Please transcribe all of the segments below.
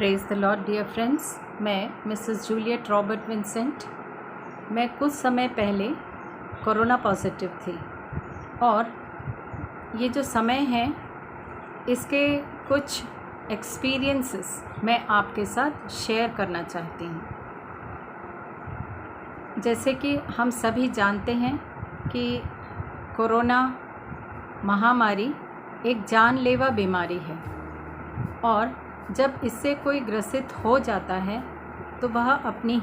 Praise the Lord dear friends. मैं Mrs Juliet Robert Vincent. मैं कुछ समय पहले कोरोना पॉजिटिव थी और ये जो समय है इसके कुछ एक्सपीरियंसेस मैं आपके साथ शेयर करना चाहती हूँ। जैसे कि हम सभी जानते हैं कि कोरोना महामारी एक जानलेवा बीमारी है और जब इससे कोई ग्रसित हो जाता है तो वह अपनी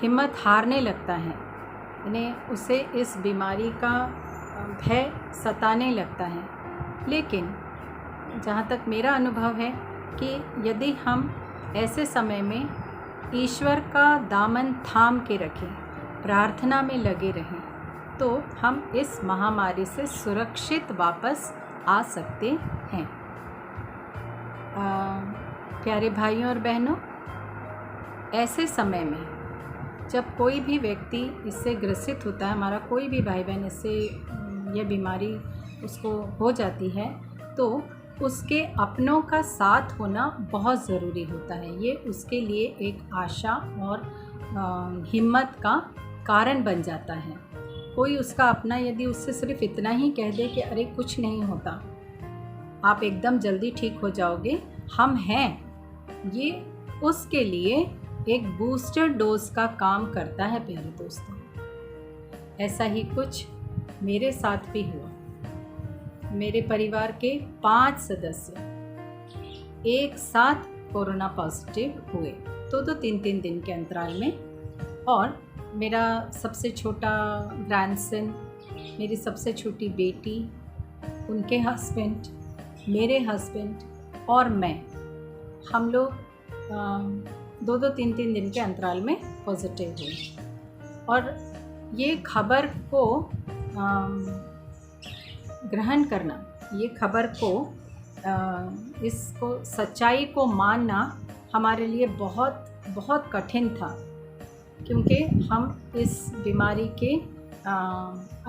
हिम्मत हारने लगता है, यानी उसे इस बीमारी का भय सताने लगता है। लेकिन जहाँ तक मेरा अनुभव है कि यदि हम ऐसे समय में ईश्वर का दामन थाम के रखें, प्रार्थना में लगे रहें, तो हम इस महामारी से सुरक्षित वापस आ सकते हैं। प्यारे भाइयों और बहनों, ऐसे समय में जब कोई भी व्यक्ति इससे ग्रसित होता है, हमारा कोई भी भाई बहन इससे यह बीमारी उसको हो जाती है, तो उसके अपनों का साथ होना बहुत ज़रूरी होता है। ये उसके लिए एक आशा और हिम्मत का कारण बन जाता है। कोई उसका अपना यदि उससे सिर्फ इतना ही कह दे कि अरे कुछ नहीं होता, आप एकदम जल्दी ठीक हो जाओगे, हम हैं, ये उसके लिए एक बूस्टर डोज का काम करता है। प्यारे दोस्तों, ऐसा ही कुछ मेरे साथ भी हुआ। मेरे परिवार के 5 सदस्य एक साथ कोरोना पॉजिटिव हुए, तो 3-3 दिन के अंतराल में। और मेरा सबसे छोटा ग्रैंडसन, मेरी सबसे छोटी बेटी, उनके हस्बैंड, मेरे हस्बैंड और मैं, हम लोग 2-3 दिन के अंतराल में पॉजिटिव हुए। और ये खबर को ग्रहण करना, ये खबर को इसको सच्चाई को मानना हमारे लिए बहुत बहुत कठिन था, क्योंकि हम इस बीमारी के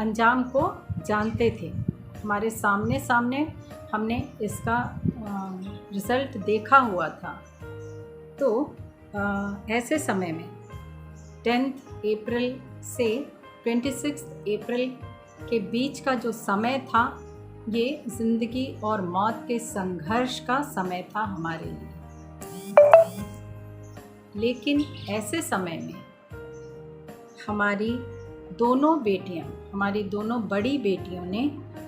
अंजाम को जानते थे। हमारे सामने हमने इसका रिज़ल्ट देखा हुआ था। तो ऐसे समय में 10 अप्रैल से 26 अप्रैल के बीच का जो समय था, ये ज़िंदगी और मौत के संघर्ष का समय था हमारे लिए। लेकिन ऐसे समय में हमारी दोनों बड़ी बेटियों ने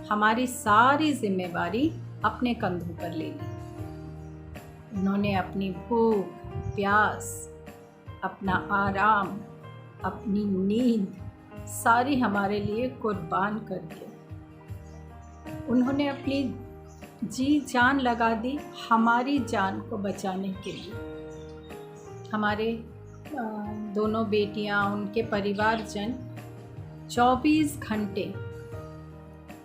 हमारी सारी जिम्मेवारी अपने कंधों पर ले ली। उन्होंने अपनी भूख, प्यास, अपना आराम, अपनी नींद सारी हमारे लिए कुर्बान कर दिया। उन्होंने अपनी जी जान लगा दी हमारी जान को बचाने के लिए। हमारे दोनों बेटियां, उनके परिवारजन 24 घंटे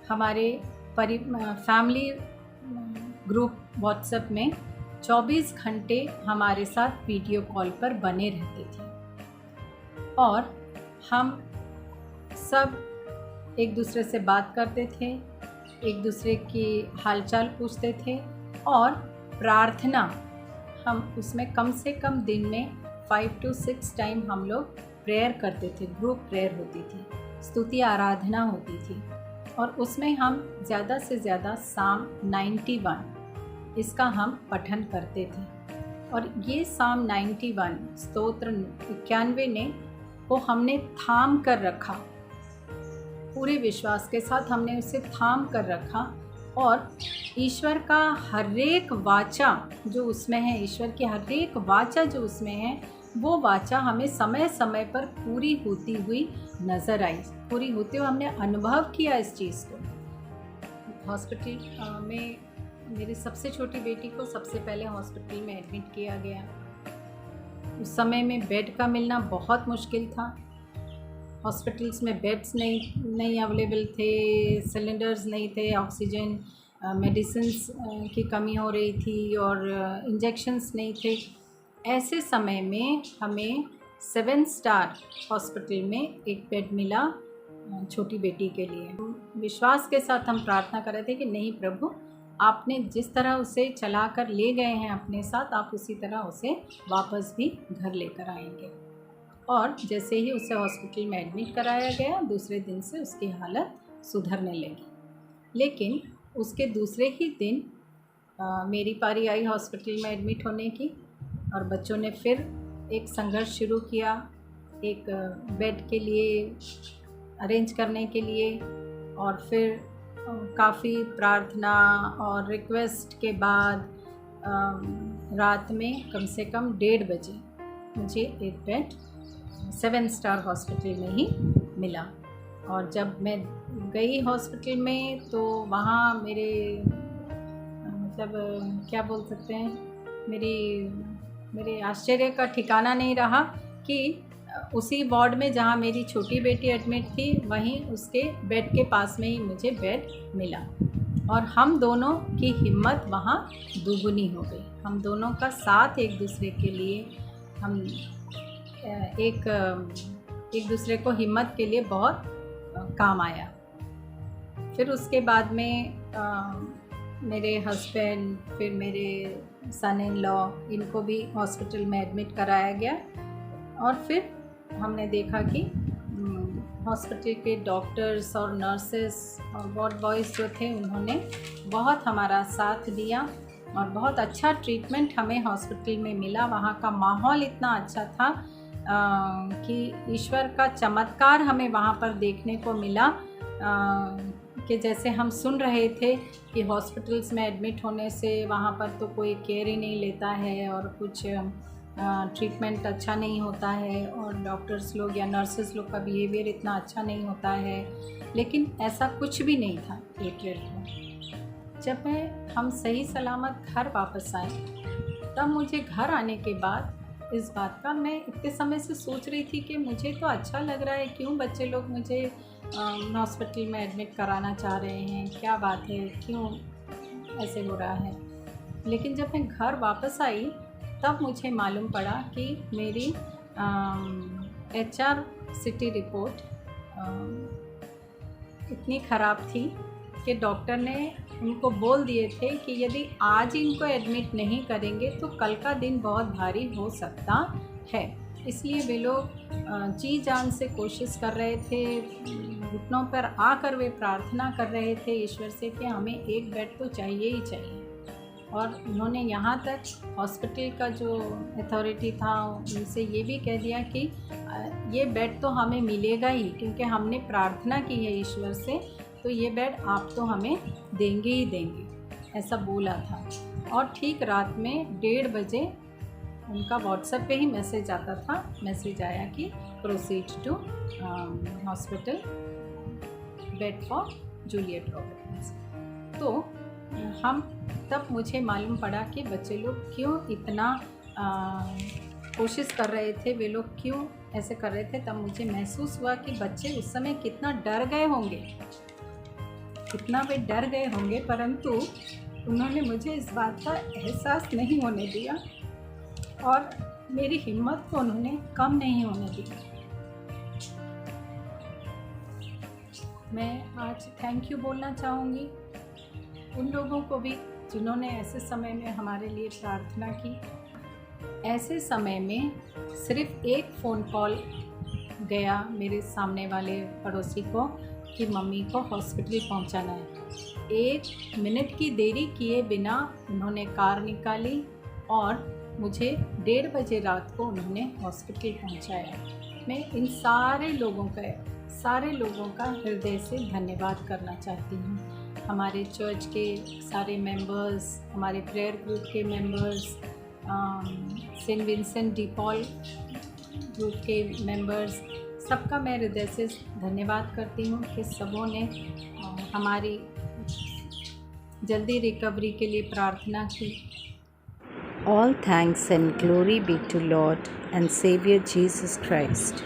हमारे फैमिली ग्रुप व्हाट्सएप में 24 घंटे हमारे साथ वीडियो कॉल पर बने रहते थे और हम सब एक दूसरे से बात करते थे, एक दूसरे की हालचाल पूछते थे और प्रार्थना, हम उसमें कम से कम दिन में 5 to 6 टाइम हम लोग प्रेयर करते थे। ग्रुप प्रेयर होती थी, स्तुति आराधना होती थी और उसमें हम ज़्यादा से ज़्यादा साम 91 इसका हम पठन करते थे। और ये साम 91 स्तोत्र 91 ने को हमने थाम कर रखा, पूरे विश्वास के साथ हमने उसे थाम कर रखा। और ईश्वर का हर एक वाचा जो उसमें है, ईश्वर की हर एक वाचा जो उसमें है, वो वाचा हमें समय समय पर पूरी होती हुई नज़र आई, पूरी होते हुए हमने अनुभव किया इस चीज़ को। हॉस्पिटल में मेरी सबसे छोटी बेटी को सबसे पहले हॉस्पिटल में एडमिट किया गया। उस समय में बेड का मिलना बहुत मुश्किल था। हॉस्पिटल्स में बेड्स नहीं अवेलेबल थे, सिलेंडर्स नहीं थे, ऑक्सीजन, मेडिसिन्स की कमी हो रही थी और इंजेक्शन्स नहीं थे। ऐसे समय में हमें 7 स्टार हॉस्पिटल में एक बेड मिला छोटी बेटी के लिए। विश्वास के साथ हम प्रार्थना कर रहे थे कि नहीं प्रभु, आपने जिस तरह उसे चला कर ले गए हैं अपने साथ, आप उसी तरह उसे वापस भी घर लेकर आएंगे। और जैसे ही उसे हॉस्पिटल में एडमिट कराया गया, दूसरे दिन से उसकी हालत सुधरने लगी। लेकिन उसके दूसरे ही दिन मेरी पारी आई हॉस्पिटल में एडमिट होने की, और बच्चों ने फिर एक संघर्ष शुरू किया एक बेड के लिए अरेंज करने के लिए। और फिर काफ़ी प्रार्थना और रिक्वेस्ट के बाद रात में कम से कम 1:30 बजे मुझे एक बेड 7 स्टार हॉस्पिटल में ही मिला। और जब मैं गई हॉस्पिटल में तो वहाँ मेरे मतलब क्या बोल सकते हैं, मेरे आश्चर्य का ठिकाना नहीं रहा कि उसी वार्ड में जहाँ मेरी छोटी बेटी एडमिट थी, वहीं उसके बेड के पास में ही मुझे बेड मिला। और हम दोनों की हिम्मत वहाँ दुगुनी हो गई। हम दोनों का साथ एक दूसरे के लिए, हम एक दूसरे को हिम्मत के लिए बहुत काम आया। फिर उसके बाद में मेरे हस्बैंड, फिर मेरे सन इन लॉ, इनको भी हॉस्पिटल में एडमिट कराया गया। और फिर हमने देखा कि हॉस्पिटल के डॉक्टर्स और नर्सेस और वार्ड बॉयज़ जो थे, उन्होंने बहुत हमारा साथ दिया और बहुत अच्छा ट्रीटमेंट हमें हॉस्पिटल में मिला। वहाँ का माहौल इतना अच्छा था कि ईश्वर का चमत्कार हमें वहाँ पर देखने को मिला कि जैसे हम सुन रहे थे कि हॉस्पिटल्स में एडमिट होने से वहाँ पर तो कोई केयर ही नहीं लेता है और कुछ ट्रीटमेंट अच्छा नहीं होता है और डॉक्टर्स लोग या नर्सेस लोग का बिहेवियर इतना अच्छा नहीं होता है। लेकिन ऐसा कुछ भी नहीं था एयरटेल में। जब हम सही सलामत घर वापस आए, तब मुझे घर आने के बाद इस बात का, मैं इतने समय से सोच रही थी कि मुझे तो अच्छा लग रहा है, क्यों बच्चे लोग मुझे हॉस्पिटल में एडमिट कराना चाह रहे हैं, क्या बात है, क्यों ऐसे हो रहा है। लेकिन जब मैं घर वापस आई तब मुझे मालूम पड़ा कि मेरी HR सिटी रिपोर्ट इतनी ख़राब थी कि डॉक्टर ने उनको बोल दिए थे कि यदि आज इनको एडमिट नहीं करेंगे तो कल का दिन बहुत भारी हो सकता है। इसलिए वे लोग जी जान से कोशिश कर रहे थे, घुटनों पर आकर वे प्रार्थना कर रहे थे ईश्वर से कि हमें एक बेड तो चाहिए ही चाहिए। और उन्होंने यहाँ तक हॉस्पिटल का जो अथॉरिटी था उनसे ये भी कह दिया कि ये बेड तो हमें मिलेगा ही, क्योंकि हमने प्रार्थना की है ईश्वर से, तो ये बेड आप तो हमें देंगे ही देंगे, ऐसा बोला था। और ठीक रात में 1:30 बजे उनका व्हाट्सएप पे ही मैसेज आता था, मैसेज आया कि proceed to hospital, bed for Juliet Roberts. तो हम तब मुझे मालूम पड़ा कि बच्चे लोग क्यों इतना कोशिश कर रहे थे, वे लोग क्यों ऐसे कर रहे थे। तब मुझे महसूस हुआ कि बच्चे उस समय कितना डर गए होंगे, कितना वे डर गए होंगे, परंतु उन्होंने मुझे इस बात का एहसास नहीं होने दिया और मेरी हिम्मत को उन्होंने कम नहीं होने दिया। मैं आज थैंक यू बोलना चाहूँगी उन लोगों को भी जिन्होंने ऐसे समय में हमारे लिए प्रार्थना की। ऐसे समय में सिर्फ़ एक फ़ोन कॉल गया मेरे सामने वाले पड़ोसी को कि मम्मी को हॉस्पिटल पहुंचाना है। 1 मिनट की देरी किए बिना उन्होंने कार निकाली और मुझे 1:30 बजे रात को उन्होंने हॉस्पिटल पहुंचाया। मैं इन सारे लोगों का हृदय से धन्यवाद करना चाहती हूँ। हमारे चर्च के सारे मेंबर्स, हमारे प्रेयर ग्रुप के members, Saint Vincent de Paul group के मेंबर्स, सबका मैं हृदय से धन्यवाद करती हूँ कि सबों ने हमारी जल्दी रिकवरी के लिए प्रार्थना की। All thanks and glory be to Lord and Savior Jesus Christ.